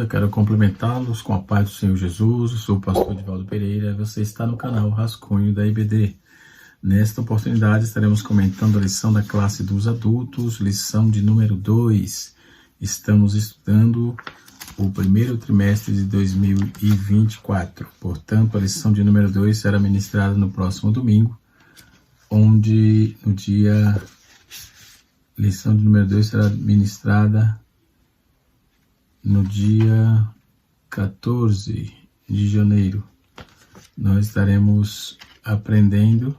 quero complementá-los com a paz do Senhor Jesus. Eu sou o pastor Edivaldo Pereira. Você está no canal Rascunho da IBD. Nesta oportunidade estaremos comentando a lição da classe dos adultos, lição de número 2. Estamos estudando o primeiro trimestre de 2024. Portanto, a lição de número 2 será ministrada no próximo domingo, onde lição de número 2 será ministrada no dia 14 de janeiro. Nós estaremos aprendendo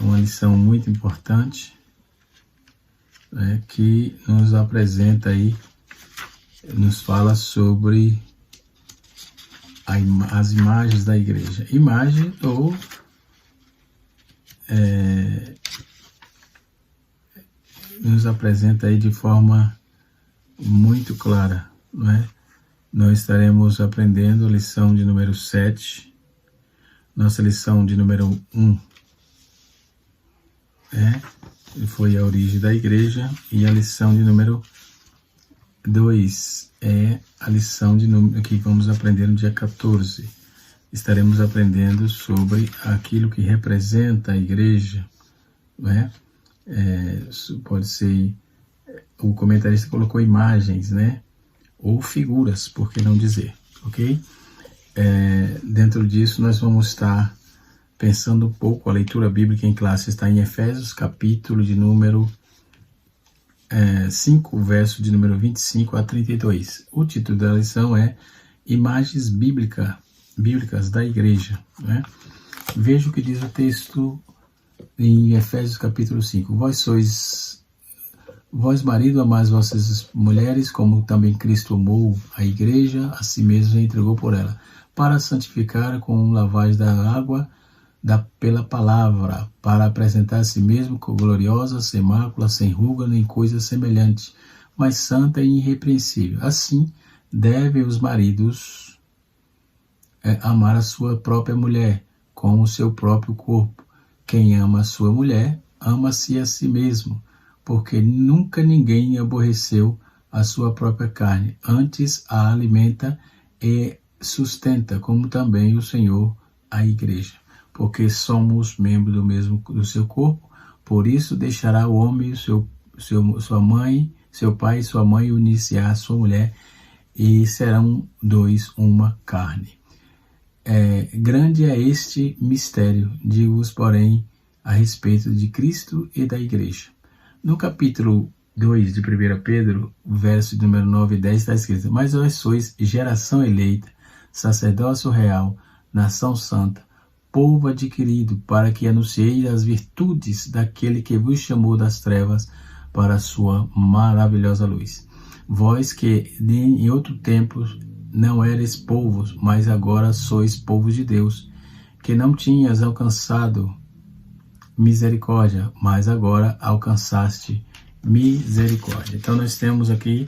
uma lição muito importante, que nos apresenta aí, nos fala sobre as imagens da igreja. Imagem ou nos apresenta aí de forma muito clara, não é? Nós estaremos aprendendo a lição de número 7, nossa lição de número 1 foi a origem da igreja, e a lição de número 2 é a lição de número que vamos aprender no dia 14. Estaremos aprendendo sobre aquilo que representa a igreja, não é? Pode ser, o comentarista colocou imagens, né? Ou figuras, por que não dizer, ok? Dentro disso nós vamos estar pensando um pouco. A leitura bíblica em classe está em Efésios, capítulo de número 5, verso de número 25 a 32. O título da lição é Imagens Bíblicas da Igreja, né? Veja o que diz o texto em Efésios capítulo 5. Vós marido, amais vossas mulheres, como também Cristo amou a igreja, a si mesmo se entregou por ela, para santificar com lavagem da água pela palavra, para apresentar a si mesmo gloriosa, sem mácula, sem ruga, nem coisa semelhante, mas santa e irrepreensível. Assim, devem os maridos amar a sua própria mulher, como o seu próprio corpo. Quem ama a sua mulher, ama-se a si mesmo, porque nunca ninguém aborreceu a sua própria carne, antes a alimenta e sustenta, como também o Senhor a igreja, porque somos membros do seu corpo. Por isso deixará o homem sua mãe, seu pai e sua mãe, unir-se à sua mulher, e serão dois uma carne. Grande é este mistério, digo-vos, porém, a respeito de Cristo e da igreja. No capítulo 2 de 1 Pedro, verso número 9 e 10, está escrito: Mas vós sois geração eleita, sacerdócio real, nação santa, povo adquirido, para que anuncieis as virtudes daquele que vos chamou das trevas para a sua maravilhosa luz. Vós que em outro tempo não eres povos, mas agora sois povo de Deus, que não tinhas alcançado misericórdia, mas agora alcançaste misericórdia. Então nós temos aqui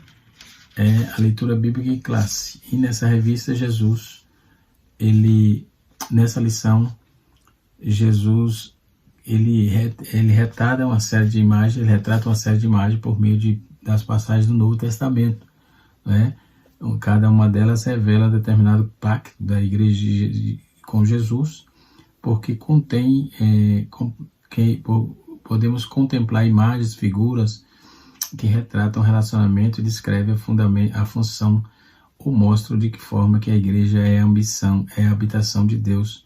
a leitura bíblica em classe, e nessa revista Jesus, nessa lição, Jesus ele retrata uma série de imagens, por meio das passagens do Novo Testamento, né? Cada uma delas revela determinado pacto da igreja com Jesus, porque contém, podemos contemplar imagens, figuras que retratam o relacionamento e descrevem a função, ou mostram de que forma que a igreja é a habitação de Deus.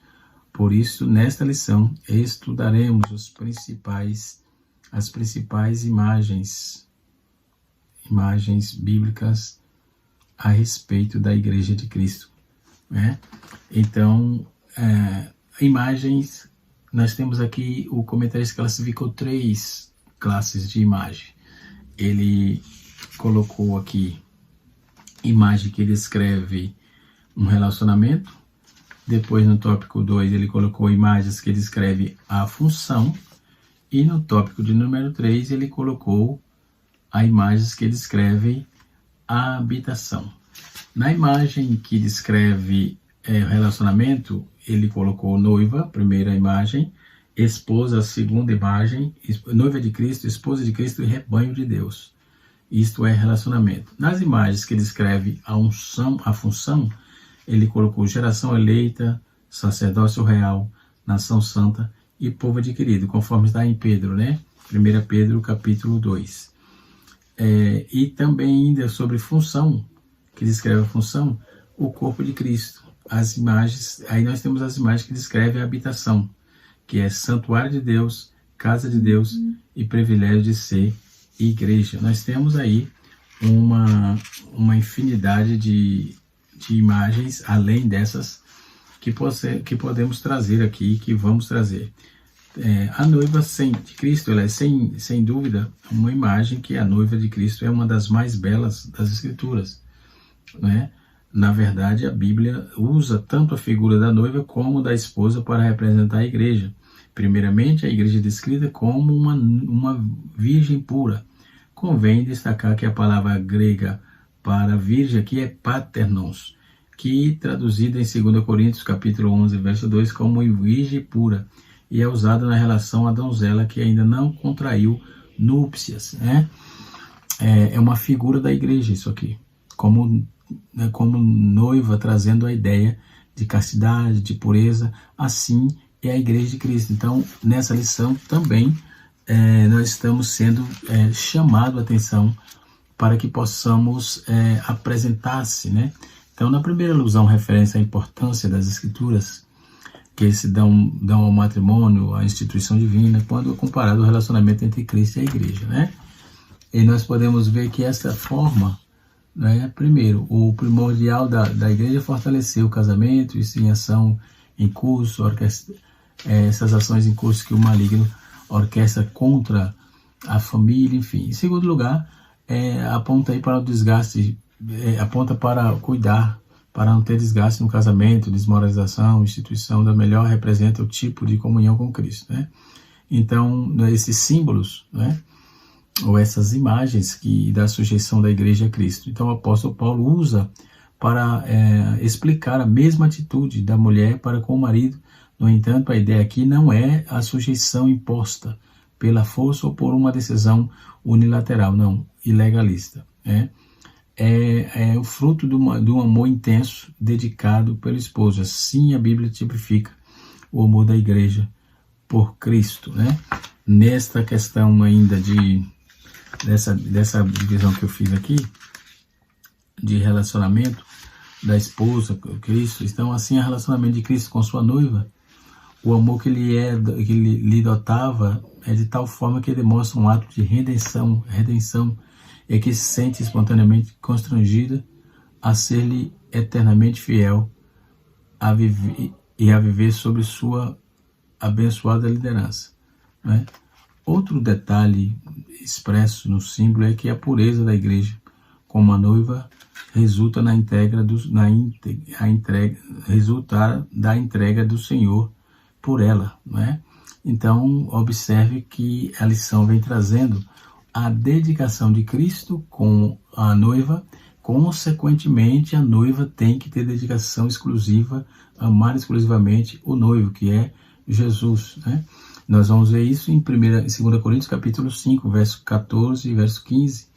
Por isso, nesta lição, estudaremos as principais imagens bíblicas a respeito da igreja de Cristo, né? Então, imagens, nós temos aqui, o comentarista classificou 3 classes de imagem. Ele colocou aqui imagem que descreve um relacionamento. Depois, no tópico 2, ele colocou imagens que descrevem a função. E no tópico de número 3, ele colocou imagens que descrevem a habitação. Na imagem que descreve relacionamento, ele colocou noiva, primeira imagem, esposa, segunda imagem, noiva de Cristo, esposa de Cristo e rebanho de Deus. Isto é relacionamento. Nas imagens que descreve a função, ele colocou geração eleita, sacerdócio real, nação santa e povo adquirido, conforme está em Pedro, né? 1 Pedro capítulo 2. E também ainda sobre função, que descreve a função, o corpo de Cristo. As imagens, aí nós temos as imagens que descrevem a habitação, que é santuário de Deus, casa de Deus e privilégio de ser igreja. Nós temos aí uma infinidade de imagens, além dessas, que podemos trazer aqui, que vamos trazer. A noiva de Cristo, ela é sem dúvida uma imagem que a noiva de Cristo é uma das mais belas das Escrituras, né? Na verdade, a Bíblia usa tanto a figura da noiva como da esposa para representar a igreja. Primeiramente, a igreja é descrita como uma virgem pura. Convém destacar que a palavra grega para virgem aqui é paternos, que traduzida em 2 Coríntios capítulo 11, verso 2, como virgem pura, e é usada na relação à donzela que ainda não contraiu núpcias, né? É uma figura da igreja isso aqui, como noiva, trazendo a ideia de castidade, de pureza. Assim é a igreja de Cristo. Então, nessa lição também nós estamos sendo chamados a atenção para que possamos apresentar-se, né? Então, na primeira alusão, referência à importância das Escrituras, que se dão ao matrimônio, à instituição divina, quando comparado ao relacionamento entre Cristo e a igreja, né? E nós podemos ver que essa forma, né, primeiro, o primordial da igreja é fortalecer o casamento, isso em ação em curso, essas ações em curso que o maligno orquestra contra a família, enfim. Em segundo lugar, aponta aí para o desgaste, aponta para cuidar, para não ter desgaste no casamento, desmoralização, instituição da melhor representa o tipo de comunhão com Cristo, né? Então, esses símbolos, né, ou essas imagens da sujeição da igreja a Cristo. Então, o apóstolo Paulo usa para explicar a mesma atitude da mulher para com o marido. No entanto, a ideia aqui não é a sujeição imposta pela força ou por uma decisão unilateral, não, ilegalista, né? É o fruto de um amor intenso dedicado pelo esposo. Assim a Bíblia tipifica o amor da igreja por Cristo, né? Nesta questão ainda dessa divisão que eu fiz aqui, de relacionamento da esposa com Cristo, então assim, o relacionamento de Cristo com sua noiva, o amor que lhe dotava é de tal forma que demonstra um ato de redenção, é que se sente espontaneamente constrangida a ser-lhe eternamente fiel a viver sob sua abençoada liderança, né? Outro detalhe expresso no símbolo é que a pureza da igreja como a noiva resulta da entrega do Senhor por ela, né? Então, observe que a lição vem trazendo a dedicação de Cristo com a noiva. Consequentemente, a noiva tem que ter dedicação exclusiva, amar exclusivamente o noivo, que é Jesus, né? Nós vamos ver isso em 2 Coríntios capítulo 5, verso 14 e verso 15,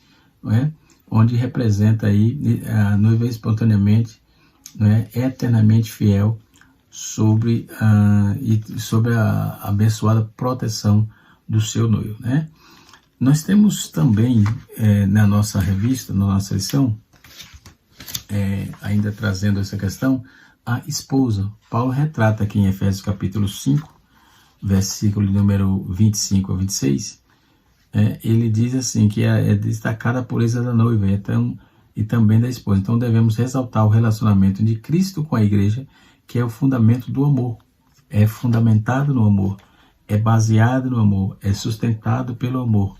né? Onde representa aí a noiva espontaneamente, né, eternamente fiel sobre a abençoada proteção do seu noivo, né? Nós temos também na nossa revista, na nossa lição, ainda trazendo essa questão, a esposa. Paulo retrata aqui em Efésios capítulo 5, versículo número 25 a 26, ele diz assim, que é destacada a pureza da noiva e também da esposa. Então devemos ressaltar o relacionamento de Cristo com a igreja, que é o fundamento do amor, é fundamentado no amor, é baseado no amor, é sustentado pelo amor.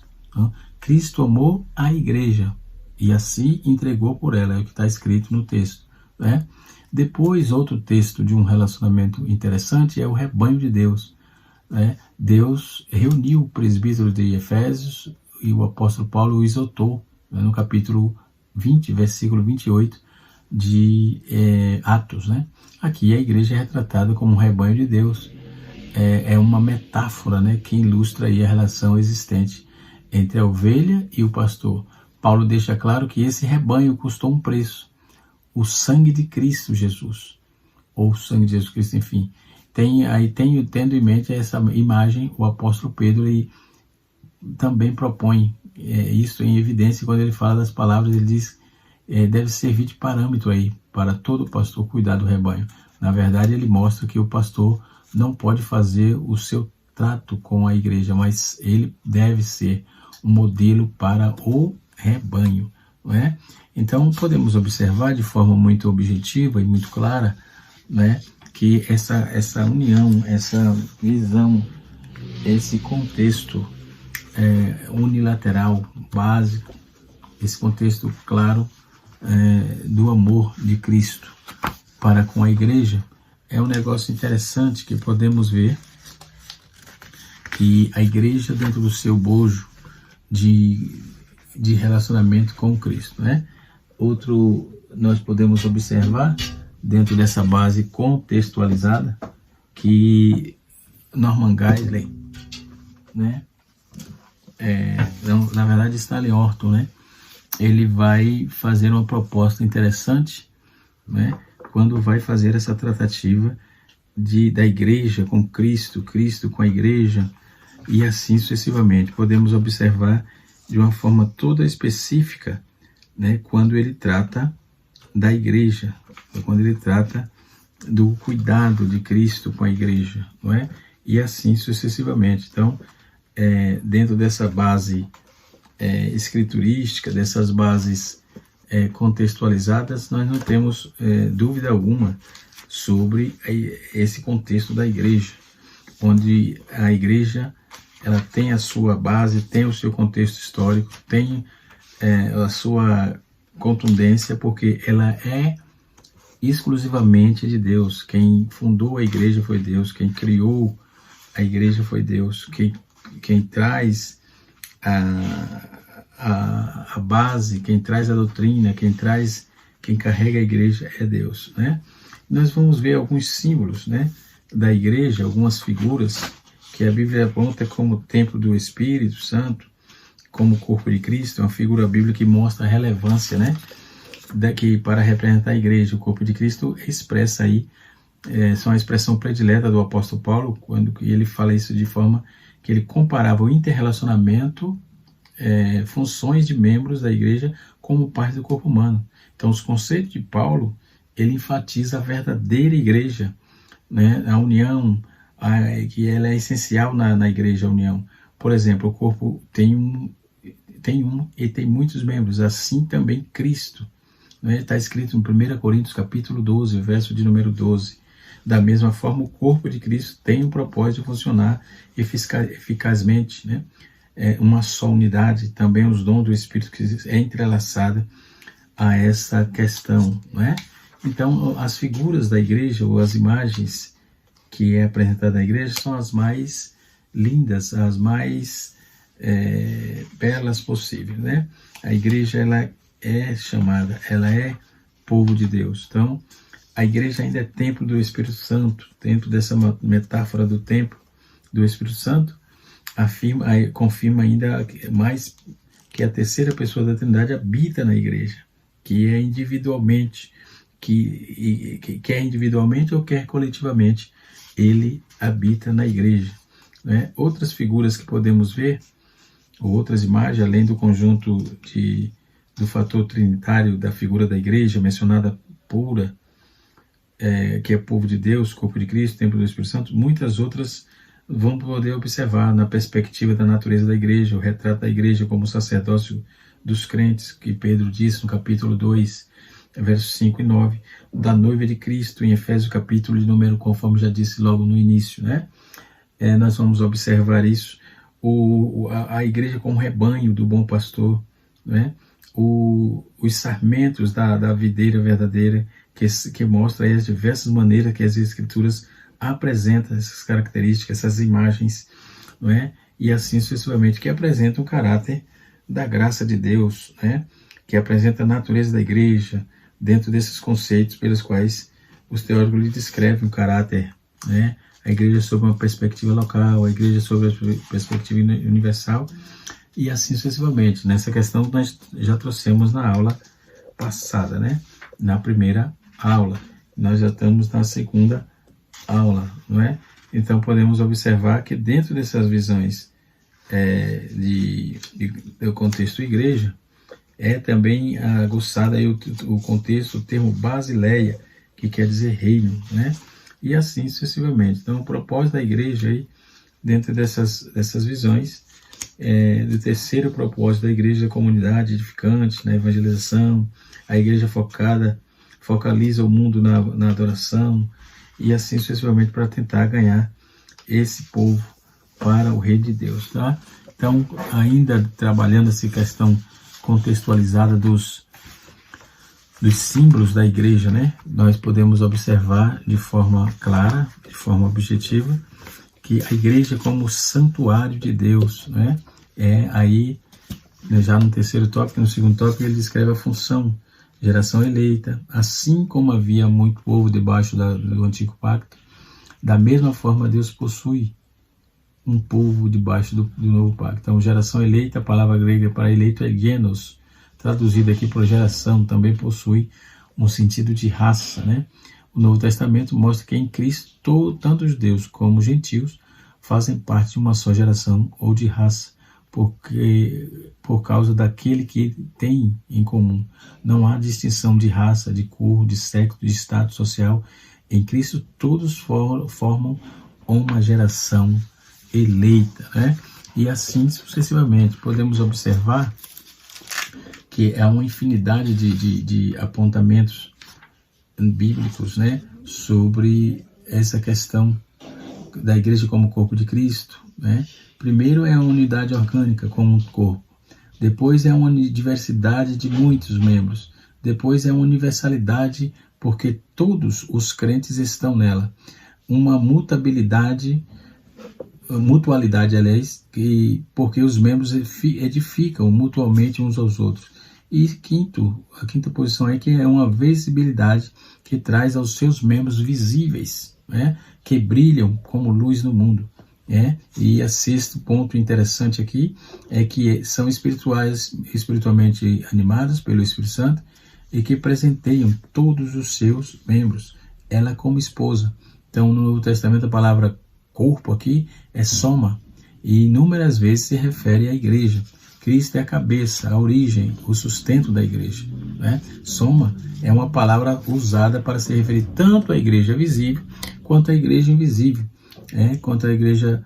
Cristo amou a igreja e assim entregou por ela, é o que está escrito no texto, né? Depois, outro texto de um relacionamento interessante é o rebanho de Deus, né? Deus reuniu o presbítero de Efésios e o apóstolo Paulo o exortou, né, no capítulo 20, versículo 28 de Atos, né? Aqui a igreja é retratada como um rebanho de Deus, é uma metáfora, né, que ilustra aí a relação existente entre a ovelha e o pastor. Paulo deixa claro que esse rebanho custou um preço, o sangue de Cristo Jesus, ou o sangue de Jesus Cristo, enfim. Tendo em mente essa imagem, o apóstolo Pedro ele também propõe isso em evidência quando ele fala das palavras. Ele diz deve servir de parâmetro aí para todo pastor cuidar do rebanho. Na verdade, ele mostra que o pastor não pode fazer o seu trato com a igreja, mas ele deve ser um modelo para o rebanho, não é? Então, podemos observar de forma muito objetiva e muito clara, né, que essa união, essa visão, esse contexto unilateral, básico, esse contexto claro do amor de Cristo para com a igreja, é um negócio interessante que podemos ver que a igreja, dentro do seu bojo de relacionamento com Cristo, né? Outro, nós podemos observar, dentro dessa base contextualizada, que Norman Geisler, né? Na verdade, Stanley Horton, né? Ele vai fazer uma proposta interessante, né? Quando vai fazer essa tratativa da igreja com Cristo, Cristo com a igreja, e assim sucessivamente. Podemos observar de uma forma toda específica, né, quando ele trata da igreja, quando ele trata do cuidado de Cristo com a igreja, não é? E assim sucessivamente. Então, dentro dessa base escriturística, dessas bases contextualizadas, nós não temos dúvida alguma sobre esse contexto da igreja, onde a igreja ela tem a sua base, tem o seu contexto histórico, tem a sua contundência, porque ela é exclusivamente de Deus. Quem fundou a igreja foi Deus, quem criou a igreja foi Deus, quem traz a base, quem traz a doutrina, quem carrega a igreja é Deus, né? Nós vamos ver alguns símbolos, né, da igreja, algumas figuras que a Bíblia aponta como o templo do Espírito Santo, como o corpo de Cristo. É uma figura bíblica que mostra a relevância, né, daqui para representar a igreja. O corpo de Cristo expressa aí, são a expressão predileta do apóstolo Paulo, quando ele fala isso de forma que ele comparava o interrelacionamento, funções de membros da igreja como parte do corpo humano. Então, os conceitos de Paulo, ele enfatiza a verdadeira igreja, né, a união, que ela é essencial na igreja, a união. Por exemplo, o corpo tem um e tem muitos membros, assim também Cristo. Está escrito em 1 Coríntios capítulo 12, verso de número 12. Da mesma forma, o corpo de Cristo tem o propósito de funcionar eficazmente, né? Uma só unidade, também os dons do Espírito que é entrelaçada a essa questão, não é? Então, as figuras da igreja, ou as imagens que é apresentada na igreja, são as mais lindas, as mais belas possíveis, né? A igreja, ela é chamada, ela é povo de Deus. Então, a igreja ainda é templo do Espírito Santo. Dentro dessa metáfora do templo do Espírito Santo, confirma ainda mais que a terceira pessoa da Trindade habita na igreja, que é individualmente, quer individualmente ou quer coletivamente, ele habita na igreja, né? Outras figuras que podemos ver, ou outras imagens, além do conjunto do fator trinitário da figura da igreja, mencionada pura, que é povo de Deus, corpo de Cristo, templo do Espírito Santo, muitas outras vão poder observar na perspectiva da natureza da igreja, o retrato da igreja como sacerdócio dos crentes, que Pedro disse no capítulo 2, versos 5 e 9, da noiva de Cristo, em Efésios capítulo de número, conforme já disse logo no início, né? Nós vamos observar isso, a igreja como rebanho do bom pastor, né? Os sarmentos da videira verdadeira, que mostra aí as diversas maneiras que as Escrituras apresentam essas características, essas imagens, não é? E assim sucessivamente, que apresentam o caráter da graça de Deus, né? Que apresenta a natureza da igreja, dentro desses conceitos pelos quais os teólogos lhe descrevem o caráter, né? A igreja sob uma perspectiva local, a igreja sob a perspectiva universal, e assim sucessivamente. Nessa questão nós já trouxemos na aula passada, né? Na primeira aula. Nós já estamos na segunda aula, não é? Então podemos observar que dentro dessas visões do contexto igreja, é também aguçado aí o contexto, o termo basileia, que quer dizer reino, né? E assim sucessivamente. Então o propósito da igreja aí, dentro dessas visões, do terceiro propósito da igreja, a comunidade edificante, na evangelização, a igreja focaliza o mundo na adoração, e assim sucessivamente para tentar ganhar esse povo para o reino de Deus, tá? Então, ainda trabalhando essa questão contextualizada dos símbolos da igreja, né? Nós podemos observar de forma clara, de forma objetiva, que a igreja como santuário de Deus, né? Aí, já no terceiro tópico, no segundo tópico, ele descreve a função, geração eleita, assim como havia muito povo debaixo do antigo pacto, da mesma forma Deus possui um povo debaixo do novo pacto. Então, geração eleita, a palavra grega para eleito é genos, traduzido aqui por geração, também possui um sentido de raça, né? O Novo Testamento mostra que em Cristo, tanto os judeus como os gentios fazem parte de uma só geração ou de raça, por causa daquele que tem em comum. Não há distinção de raça, de cor, de sexo, de status social. Em Cristo todos formam uma geração eleita, né? E assim sucessivamente. Podemos observar que há uma infinidade de apontamentos bíblicos, né, sobre essa questão da igreja como corpo de Cristo, né? Primeiro é a unidade orgânica como um corpo, depois é uma diversidade de muitos membros, depois é uma universalidade porque todos os crentes estão nela, uma mutualidade, aliás, porque os membros edificam mutuamente uns aos outros. E a quinta posição é que é uma visibilidade que traz aos seus membros visíveis, né, que brilham como luz no mundo. E o sexto ponto interessante aqui é que são espiritualmente animados pelo Espírito Santo e que presenteiam todos os seus membros, ela como esposa. Então, no Novo Testamento, a palavra corpo aqui é soma, e inúmeras vezes se refere à igreja. Cristo é a cabeça, a origem, o sustento da igreja, né? Soma é uma palavra usada para se referir tanto à igreja visível quanto à igreja invisível. Quanto à igreja,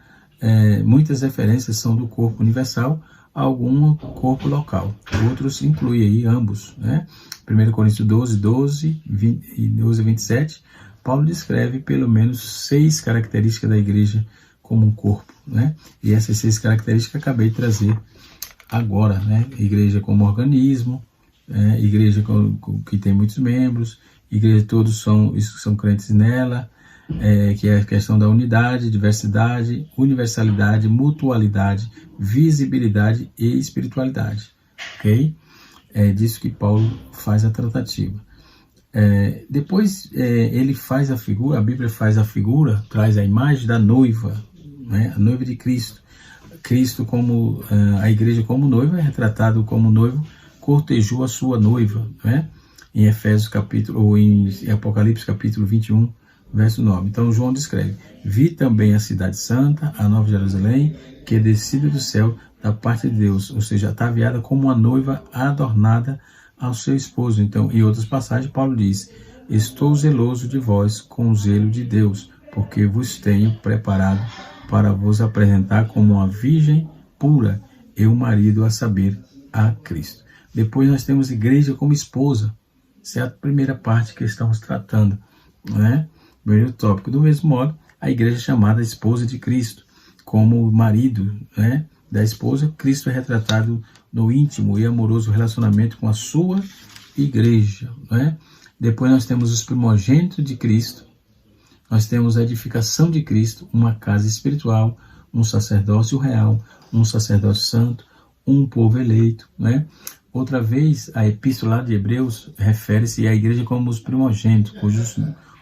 muitas referências são do corpo universal, algum corpo local. Outros incluem aí ambos, né? 1 Coríntios 12 e 27, Paulo descreve pelo menos 6 características da igreja como um corpo, né? E essas 6 características acabei de trazer agora, né? Igreja como organismo, igreja que tem muitos membros, igreja todos são crentes nela, que é a questão da unidade, diversidade, universalidade, mutualidade, visibilidade e espiritualidade, ok? É disso que Paulo faz a tratativa. Depois ele faz a figura, a Bíblia faz a figura, traz a imagem da noiva, né? A noiva de Cristo. Cristo como a igreja como noiva é retratado como noivo, cortejou a sua noiva, né? Em Efésios capítulo, ou em Apocalipse capítulo 21, verso 9. Então João descreve: vi também a cidade santa, a nova Jerusalém, que é descida do céu da parte de Deus, ou seja, ataviada como uma noiva adornada ao seu esposo. Então, em outras passagens, Paulo diz: estou zeloso de vós com o zelo de Deus, porque vos tenho preparado para vos apresentar como uma virgem pura, e o marido, a saber, a Cristo. Depois nós temos igreja como esposa. Essa é a primeira parte que estamos tratando, né? Primeiro tópico. Do mesmo modo, a igreja é chamada esposa de Cristo, como marido, né, da esposa. Cristo é retratado no íntimo e amoroso relacionamento com a sua igreja, né? Depois nós temos os primogênitos de Cristo, nós temos a edificação de Cristo, uma casa espiritual, um sacerdócio real, um sacerdócio santo, um povo eleito, né? Outra vez, a epístola de Hebreus refere-se à igreja como os primogênitos, cujos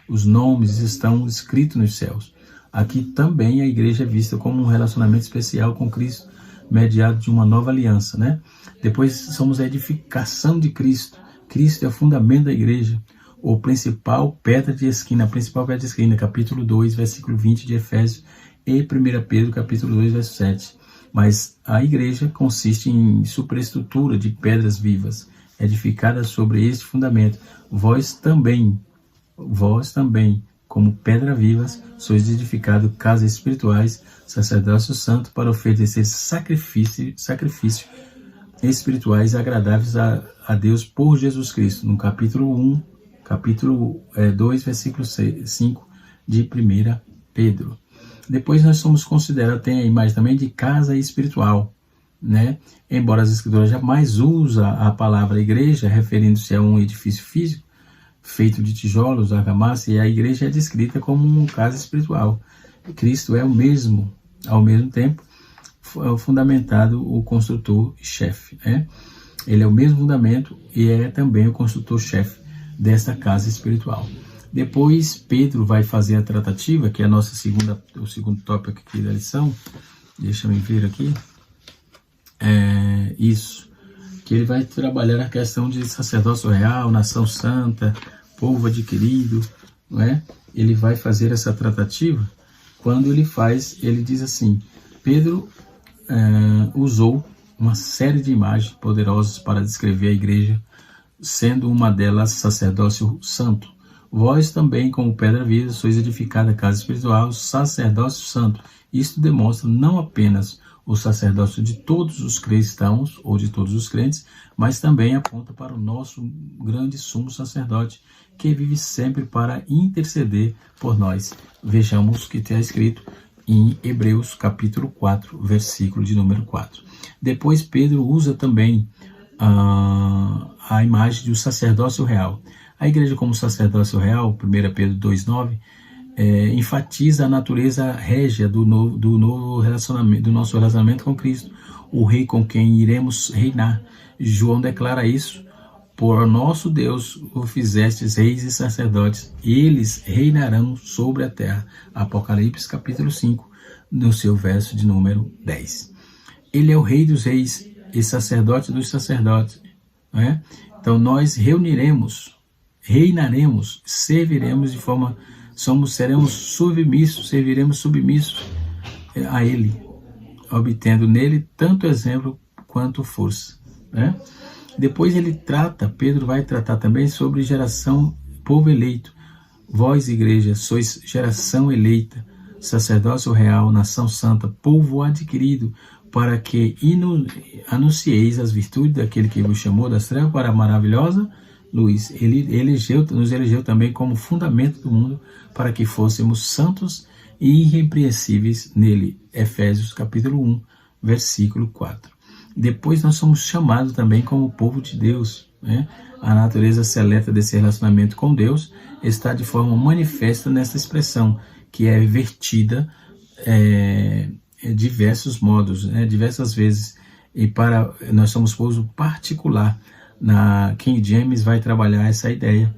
os nomes estão escritos nos céus. Aqui também a igreja é vista como um relacionamento especial com Cristo, mediado de uma nova aliança, né? Depois somos a edificação de Cristo. Cristo é o fundamento da igreja, a principal pedra de esquina, capítulo 2, versículo 20 de Efésios, e 1 Pedro, capítulo 2, verso 7. Mas a igreja consiste em superestrutura de pedras vivas, edificadas sobre este fundamento. Vós também, como pedra vivas, sois edificados casas espirituais, sacerdócio santo, para oferecer sacrifício espirituais agradáveis a Deus por Jesus Cristo. No capítulo 2, versículo 5 de 1 Pedro. Depois nós somos considerados, tem a imagem também de casa espiritual, né? Embora as escrituras jamais usem a palavra igreja, referindo-se a um edifício físico, feito de tijolos, argamassa, e a igreja é descrita como uma casa espiritual. Cristo é o mesmo, ao mesmo tempo, fundamentado o construtor-chefe, né? Ele é o mesmo fundamento e é também o construtor-chefe desta casa espiritual. Depois Pedro vai fazer a tratativa, que é o segundo tópico aqui da lição. Deixa eu ver aqui. Que ele vai trabalhar a questão de sacerdócio real, nação santa, povo adquirido, não é? Ele vai fazer essa tratativa. Quando ele diz assim: Pedro usou uma série de imagens poderosas para descrever a igreja, sendo uma delas sacerdócio santo. Vós também, como pedra viva, sois edificada casa espiritual, sacerdócio santo. Isto demonstra não apenas o sacerdócio de todos os cristãos ou de todos os crentes, mas também aponta para o nosso grande sumo sacerdote, que vive sempre para interceder por nós. Vejamos o que está escrito em Hebreus capítulo 4, versículo de número 4. Depois Pedro usa também a imagem do sacerdócio real. A igreja como sacerdócio real, 1 Pedro 2,9, enfatiza a natureza régia do novo relacionamento, do nosso relacionamento com Cristo, o Rei com quem iremos reinar. João declara isso: por nosso Deus o fizestes reis e sacerdotes, eles reinarão sobre a terra. Apocalipse capítulo 5, no seu verso de número 10. Ele é o Rei dos reis e sacerdote dos sacerdotes, não é? Então nós reinaremos, serviremos de forma, seremos serviremos submissos a Ele, obtendo nele tanto exemplo quanto força, né? Depois Pedro vai tratar também sobre geração, povo eleito. Vós, igreja, sois geração eleita, sacerdócio real, nação santa, povo adquirido, para que anuncieis as virtudes daquele que vos chamou das trevas para a maravilhosa luz. Ele nos elegeu também como fundamento do mundo, para que fôssemos santos e irrepreensíveis nele. Efésios capítulo 1, versículo 4. Depois nós somos chamados também como povo de Deus, né? A natureza seleta desse relacionamento com Deus está de forma manifesta nessa expressão, que é vertida diversos modos, né? Diversas vezes. E nós somos povo particular. Na King James vai trabalhar essa ideia,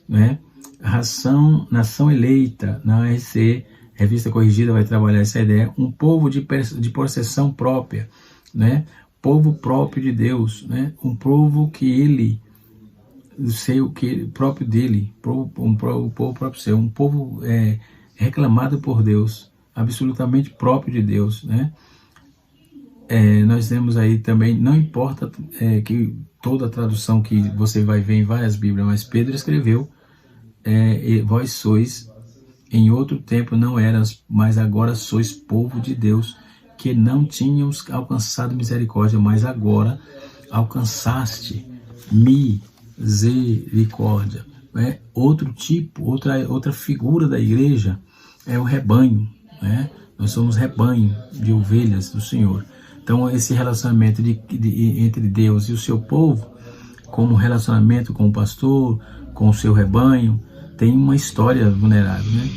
né? Nação eleita, na RC, Revista Corrigida, vai trabalhar essa ideia. Um povo de possessão própria, né? Povo próprio de Deus, né? Um povo que ele, próprio dele, um povo próprio seu, um povo reclamado por Deus, absolutamente próprio de Deus, né? Nós temos aí também, não importa que toda a tradução que você vai ver em várias Bíblias, mas Pedro escreveu, vós sois, em outro tempo não eras, mas agora sois povo de Deus, que não tínhamos alcançado misericórdia, mas agora alcançaste misericórdia. Outro tipo, outra figura da igreja é o rebanho, né? Nós somos rebanho de ovelhas do Senhor. Então esse relacionamento entre Deus e o seu povo, como relacionamento com o pastor, com o seu rebanho, tem uma história venerável, né?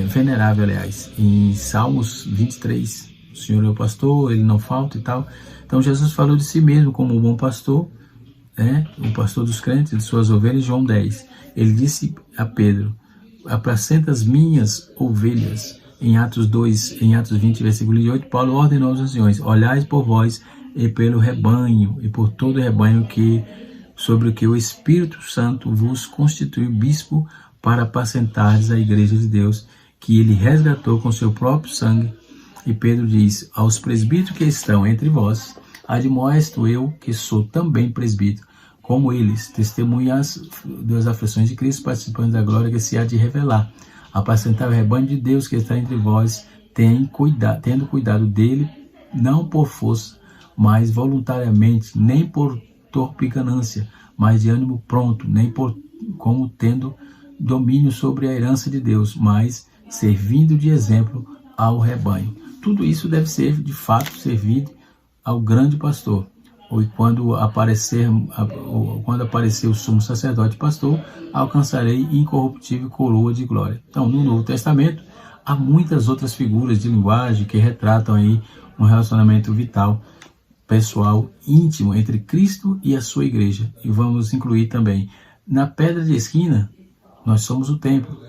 Venerável, aliás, em Salmos 23, o Senhor é o pastor, ele não falta e tal. Então Jesus falou de si mesmo como o bom pastor, o pastor dos crentes, de suas ovelhas. João 10, ele disse a Pedro: apacenta as minhas ovelhas. em Atos 2, em Atos 20, versículo 8, Paulo ordenou aos anciões: olhais por vós e pelo rebanho, e por todo o rebanho sobre o que o Espírito Santo vos constituiu bispo para apacentardes a igreja de Deus, que ele resgatou com seu próprio sangue. E Pedro diz: aos presbíteros que estão entre vós, admoesto eu, que sou também presbítero, como eles, testemunhas das aflições de Cristo, participando da glória que se há de revelar. Apacentar o rebanho de Deus que está entre vós, tendo cuidado dele, não por força, mas voluntariamente, nem por torpe ganância, mas de ânimo pronto, nem como tendo domínio sobre a herança de Deus, mas servindo de exemplo ao rebanho. Tudo isso deve ser, de fato, servido ao grande pastor. Ou quando aparecer o sumo sacerdote pastor, alcançarei incorruptível coroa de glória. Então, no Novo Testamento, há muitas outras figuras de linguagem que retratam aí um relacionamento vital, pessoal, íntimo entre Cristo e a sua igreja. E vamos incluir também, na pedra de esquina, nós somos o templo.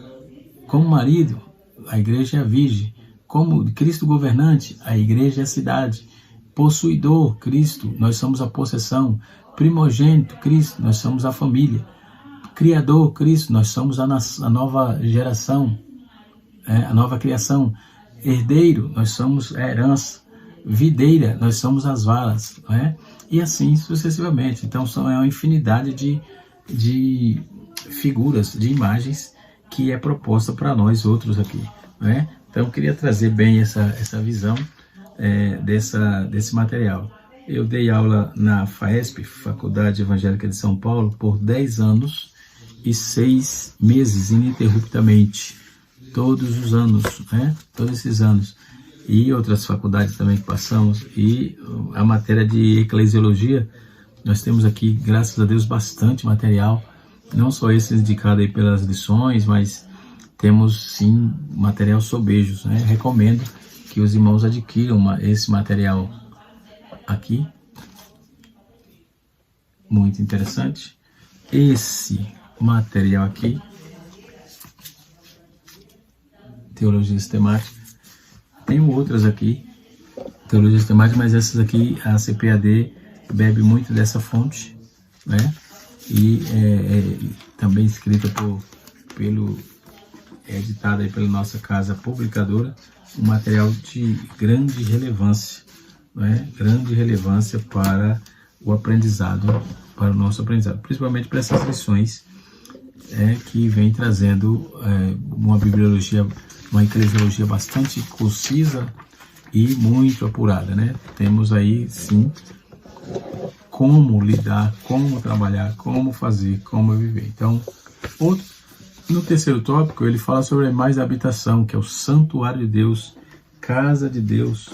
Como marido, a igreja é a virgem. Como Cristo governante, a igreja é a cidade. Possuidor, Cristo, nós somos a possessão. Primogênito, Cristo, nós somos a família. Criador, Cristo, nós somos a nova geração, a nova criação. Herdeiro, nós somos a herança. Videira, nós somos as varas, e assim sucessivamente. Então é uma infinidade de figuras, de imagens que é proposta para nós outros aqui, Então eu queria trazer bem essa visão desse material. Eu dei aula na FAESP, Faculdade Evangélica de São Paulo, por 10 anos e 6 meses, ininterruptamente, todos os anos, todos esses anos. E outras faculdades também que passamos, e a matéria de eclesiologia, nós temos aqui, graças a Deus, bastante material, não só esse indicado aí pelas lições, mas temos sim material sobejos, Recomendo que os irmãos adquiram esse material aqui, muito interessante. Esse material aqui, Teologia Sistemática. Tenho outras aqui, Teologia Sistemática, mas essas aqui, a CPAD bebe muito dessa fonte, E também escrita editada aí pela nossa casa publicadora, um material de grande relevância, Grande relevância para o aprendizado, para o nosso aprendizado, principalmente para essas lições que vem trazendo uma bibliologia, uma eclesiologia bastante concisa e muito apurada, Temos aí, sim, como lidar, como trabalhar, como fazer, como viver. Então, no terceiro tópico, ele fala sobre a imagem da habitação, que é o santuário de Deus, casa de Deus,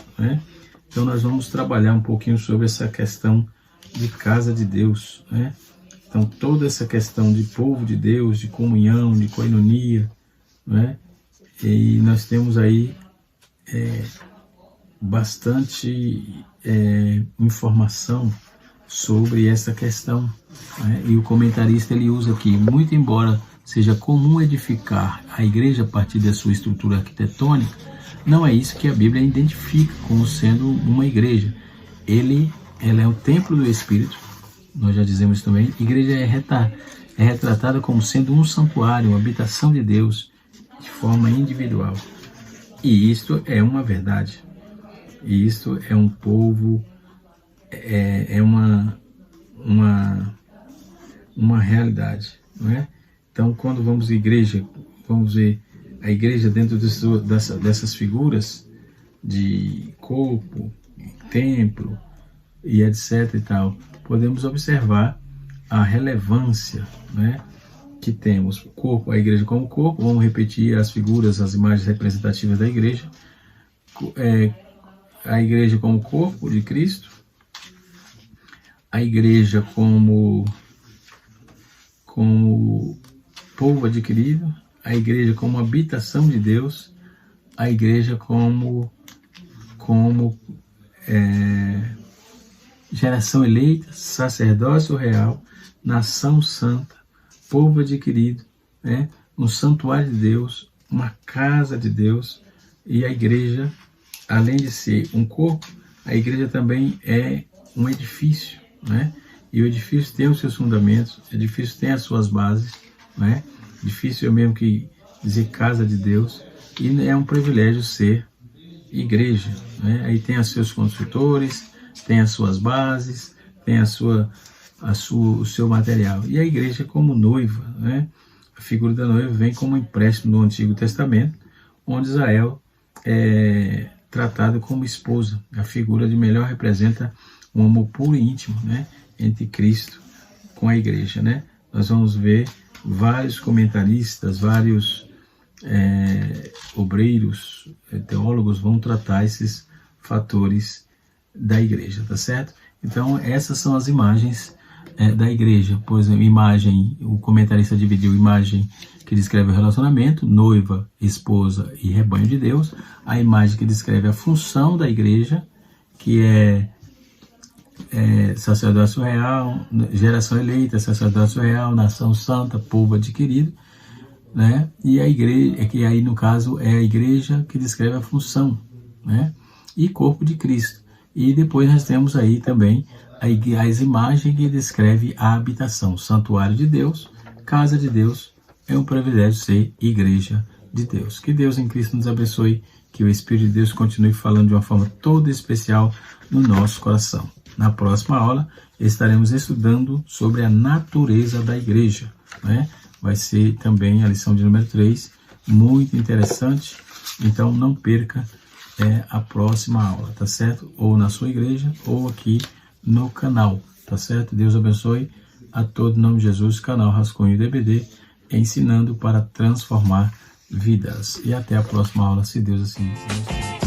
Então, nós vamos trabalhar um pouquinho sobre essa questão de casa de Deus, Então, toda essa questão de povo de Deus, de comunhão, de koinonia, E nós temos aí bastante informação sobre essa questão, E o comentarista ele usa aqui: muito embora seja comum edificar a igreja a partir da sua estrutura arquitetônica, não é isso que a Bíblia identifica como sendo uma igreja. Ela é o templo do Espírito, nós já dizemos também. A igreja é retratada como sendo um santuário, uma habitação de Deus, de forma individual. E isto é uma verdade. E isto é um povo, uma realidade, Então, quando vamos à igreja, vamos ver a igreja dentro dessas figuras de corpo, templo e etc. e tal, podemos observar a relevância, que temos. O corpo, a igreja como corpo, vamos repetir as figuras, as imagens representativas da igreja. A igreja como corpo de Cristo, a igreja como povo adquirido, a igreja como habitação de Deus, a igreja como geração eleita, sacerdócio real, nação santa, povo adquirido, um santuário de Deus, uma casa de Deus, E a igreja, além de ser um corpo, a igreja também é um edifício, né? E o edifício tem os seus fundamentos, o edifício tem as suas bases, né? Edifício é o mesmo que dizer casa de Deus, e é um privilégio ser igreja, né? Aí tem os seus construtores, tem as suas bases, tem o seu material. E a igreja como noiva, né? A figura da noiva vem como empréstimo do Antigo Testamento, onde Israel é tratado como esposa. A figura de melhor representa um amor puro e íntimo, né, entre Cristo com a igreja, né? Nós vamos ver vários comentaristas, vários obreiros, teólogos vão tratar esses fatores da igreja, tá certo? Então essas são as imagens da igreja. Por exemplo, imagem, o comentarista dividiu imagem que descreve o relacionamento, noiva, esposa e rebanho de Deus, a imagem que descreve a função da igreja, que é sacerdócio real, geração eleita, sacerdócio real, nação santa, povo adquirido, né? E a igreja, que aí no caso é a igreja que descreve a função, né? E corpo de Cristo. E depois nós temos aí também as imagens que descreve a habitação, santuário de Deus, casa de Deus. É um privilégio ser igreja de Deus. Que Deus em Cristo nos abençoe, que o Espírito de Deus continue falando de uma forma toda especial no nosso coração. Na próxima aula estaremos estudando sobre a natureza da igreja, né? Vai ser também a lição de número 3, muito interessante. Então não perca a próxima aula, tá certo? Ou na sua igreja ou aqui no canal, tá certo? Deus abençoe a todos, em nome de Jesus, canal Rascunho DBD, ensinando para transformar vidas. E até a próxima aula, se Deus assim quiser.